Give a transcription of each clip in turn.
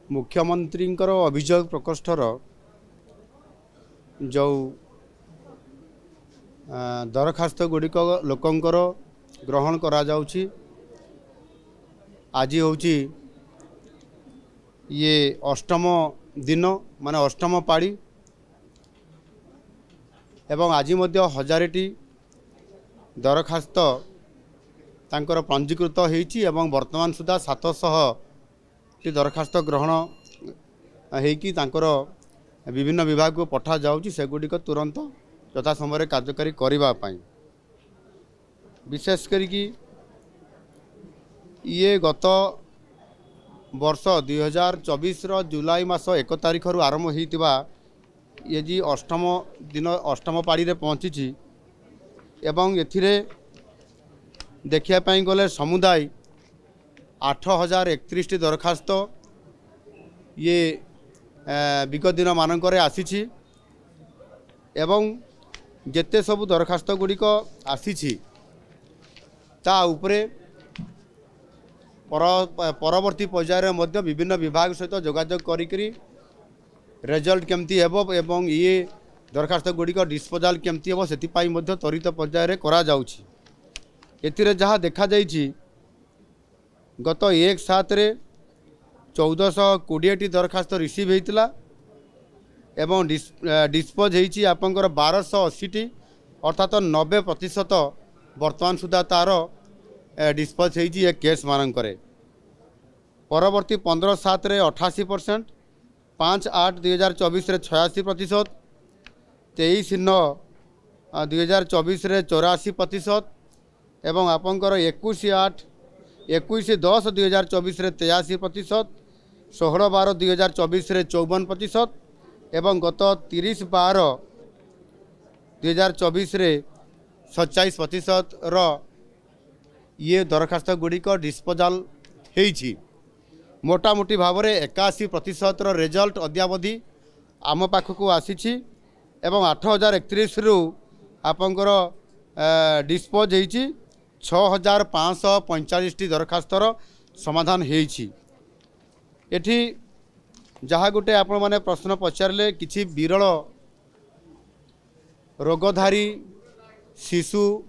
मुख्यमंत्री अभियोग प्रकोष्ठर जो दरखास्त गुड़िक लोकंकर ग्रहण करा जाउछि। आज हूँ ये अष्टम दिन माने अष्टम पाड़ी एवं आज मध्य 1000टी दरखास्त तांकर पंजीकृत होईछि एवं वर्तमान सुधा 700टी दरखास्त ग्रहण होईकि तांकर विभिन्न विभाग को पठा जाउछि। सेगुड़िक तुरंत यथा समय कार्यकारी करिबा पई विशेष करिकि ये गत वर्ष 2024 जुलाई मास 1 तारिख रु आरंभ होइतिबा ये जी अष्टम दिन अष्टम पाड़ी रे पहुँची एवं एथिरे देखिया पई गले समुदाय 8031टी दरखास्त ये विगत दिन मानकरे आसीछि एवं जेते सब दरखास्त गुड़िक आसीछि ता उपरे परवर्ती पर्यायर मध्य विभिन्न विभाग सहित जोगाजोग करी रिजल्ट केमती हेबो एवं ये दरखास्त गुड़िक डिस्पोजाल केमती हेबो सेतिपाई मध्य त्वरित पर्यायर करा जाउछि। एथिरे जहाँ देखा जाइछि गत 1/7 रे 1420टी दरखास्त रिसीव होइतिला एवं डिस्पोज होइछि आपनकर 1280टी अर्थात 90% वर्तमान सुधा तार डिस्पोज होइछि ये केस मानकरे। परवर्ती 15/7 रे 88%, 5/8/2024 रे 86%, 23/9/2024 रे 84% एवं आपनकर 21/10/2024 रे 83%, 16/12/2024 रे 54% एवं गत 30/12/2024 रे 27% रो ये दरखास्त गुड़िक डिस्पोजाल होइछि। मोटामोटी भाव में 81% रो रिजल्ट अद्यावधि आम पाखक आसीछि एवं 8031 रु आपनकर डिस्पोज होइछि। 6545टी दरखास्तर समाधान होइछि। एठी जहाँ गोटे आपण माने प्रश्न पचारे किछि विरल रोगधारी शिशु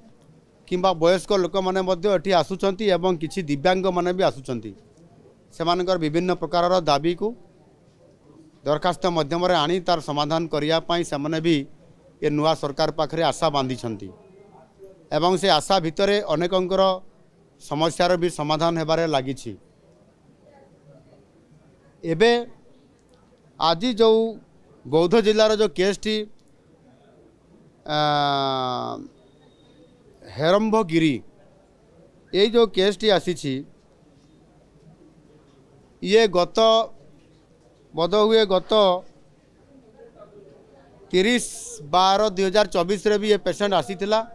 किंबा वयस्क लोक माने मध्य एठी आसुचंती एवं किछि दिव्यांग माने भी आसुचंती सेमानकर विभिन्न प्रकार दाबी को दरखास्त माध्यम आनी तार समाधान करने से भी ये नुआ सरकार पाखरे आशा बांधी एवं से आशा भितर अनेकंकर समस्यार भी समाधान हेबारे लागिछि। एबे आज जो बौद्ध जिलार जो केसटी हेरम्भगिरी ये जो केसटी आसीछि ये गत बोध हुए गत 30/12/2024 रे भी ये पेशेंट आसीथिला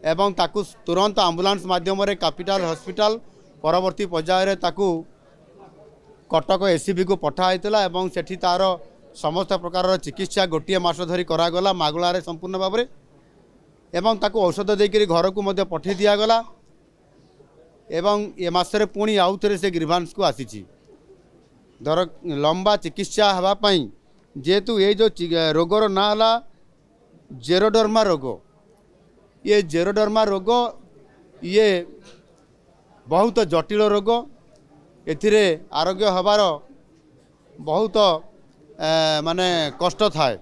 एवं ताकू तुरंत एम्बुलेंस माध्यम रे कैपिटल हॉस्पिटल परवर्ती पर्यायर ताकू कटक एसीबी को पठाइला एवं सेठी तार समस्त प्रकार चिकित्सा गोटे मास धरी करागला मागुलारे संपूर्ण भाव में एवं ताकू औषध देकर घर को मध्य पठे दिगला एवं ए मासरे पुणी आउ थे से ग्रीवांस को आसी दर लंबा चिकित्सा हाँपाई जेहेतु ये जो रोगर ना है जेरोडर्मा रोग ये जेरोडर्मा रोग ये बहुत जटिल रोग एथिरे आरोग्य हबार बहुत माने कष्ट थाए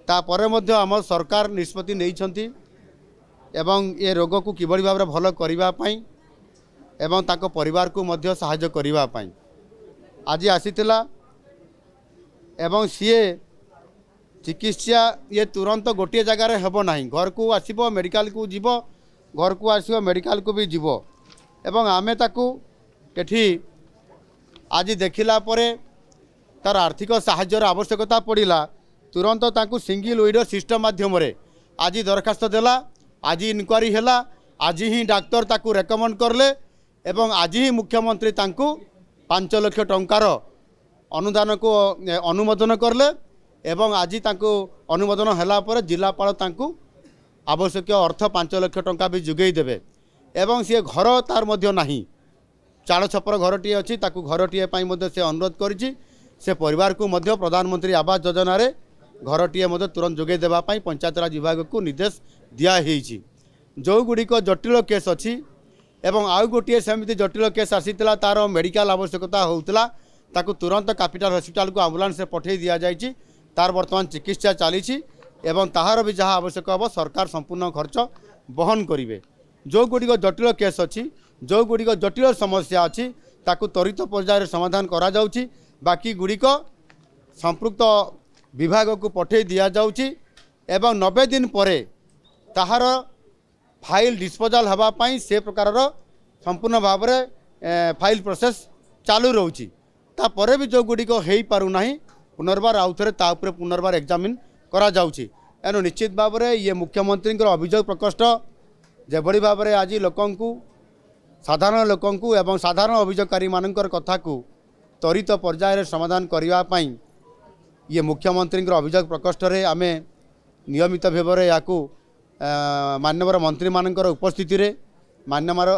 तापर मध्य आम सरकार निष्पत्ति नहीं एवं ये रोग को किभली भाव भल करने एवं ताको परिवार को मध्य सहायता करने आज आसीथिला एवं सीए चिकित्सा ये तुरंत गोटे जगार हेबो नहीं घर को आसीबो मेडिकल को जीव घर को आसीबो मेडिकल को भी जीव एवं आमे ताकू एठी आज देखिला परे तार आर्थिक साहाय्यर आवश्यकता पड़िला तुरंत ताकू सिंगल विंडो सिस्टम माध्यम आज दरखास्त देला आज इनक्वारी हैला आज ही डाक्तर ताकू रेकमेंड करले एवं आज ही मुख्यमंत्री तांकू 5 लाख टंकार अनुदान को अनुमोदन करले एवं आज तांकू अनुमोदन हैला पर जिलापाल तांकू आवश्यक अर्थ 5 लाख टंका भी जुगई देबे एवं सी घर तार मध्य नहीं चाड़ छपर घरटी अच्छी घरटीए से अनुरोध करिछि से परिवार को मध्य प्रधानमंत्री आवास योजना रे घरटीए तुरंत जोगे देवाई पंचायतराज विभाग को निर्देश दिखाई जो गुड़िक जटिल केस अच्छी एवं आउ गोटे सेमती जटिल केस आसीला तार मेडिकल आवश्यकता होता ताकू तुरंत कैपिटल हॉस्पिटल को एम्बुलेंस से पठे दि जाइए तार बर्तमान चिकित्सा चली एवं ताहार भी जहाँ आवश्यक हम सरकार संपूर्ण खर्च बहन करेंगे जो गुड़िक जटिल केस अच्छी जो गुड़िक जटिल समस्या अच्छी ताकू त्वरित पर्यायर समाधान करा जाउछि बाकी गुड़िक संपृक्त विभाग को पठे दि जाउछि एवं 90 दिन पर ताहार फाइल डिस्पोजाल होगापाई से प्रकार संपूर्ण भाव में फाइल प्रोसेस चालू रोची तापर भी जो गुड़िक हो पारुना पुनर्बार आउ थे ताऊपर पुनर्बार एग्जामिन करा जाउछि एनु निश्चित भाव में ये मुख्यमंत्री अभियोग प्रकोष्ठ जेभली भाव में आज लोकंकु साधारण लोकंकु एवं साधारण अभियोगकारी मानकर कथा को त्वरित पर्यायर समाधान करने ये मुख्यमंत्री अभियोग प्रकोष्ठ रे आमे नियमित भाव में या मान्यवर मंत्री मानकर उपस्थिति रे मान्यवर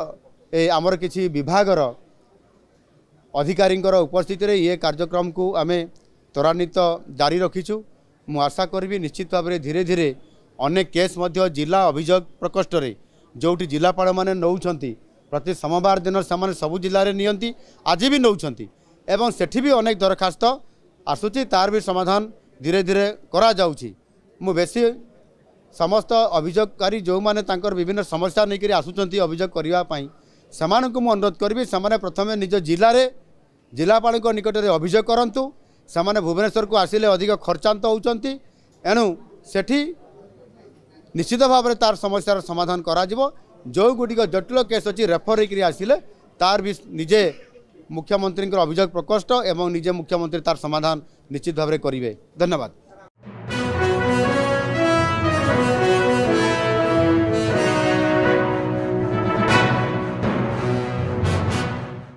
आमर किछि विभागर अधिकारी उपस्थिति रे ये कार्यक्रम को आमे त्वरान्वित जारी रखीचु मु आशा करी निश्चित भाव में धीरे धीरे अनेक केस मध्य जिला अभियोग प्रकोष्ठ रे जोटी जिलापाल माने नौछंती प्रति सोमवार दिन से सबु जिले में नियंती आज भी नौछंती एवं सेठी भी अनेक दरखास्त आसुची तार भी समाधान धीरे धीरे करा जाउची मु बेसी समस्त अभियोगकारी जो माने तांकर विभिन्न समस्या नहीं करी आसुचंती अभियोग करने से अनुरोध करी से प्रथम निज जिले में जिलापाल निकट में अभियोग करूँ से भुवनेश्वर को आसिले अधिक खर्चांत होती एणु सेठी निश्चित भाव में तार समस्यार समाधान करा जो गुड़िक जटिल केस अच्छी रेफर होकर आसिले तार भी निजे मुख्यमंत्री अभियोग प्रकोष्ठ एवं निजे मुख्यमंत्री तार समाधान निश्चित भाव में करेंगे। धन्यवाद।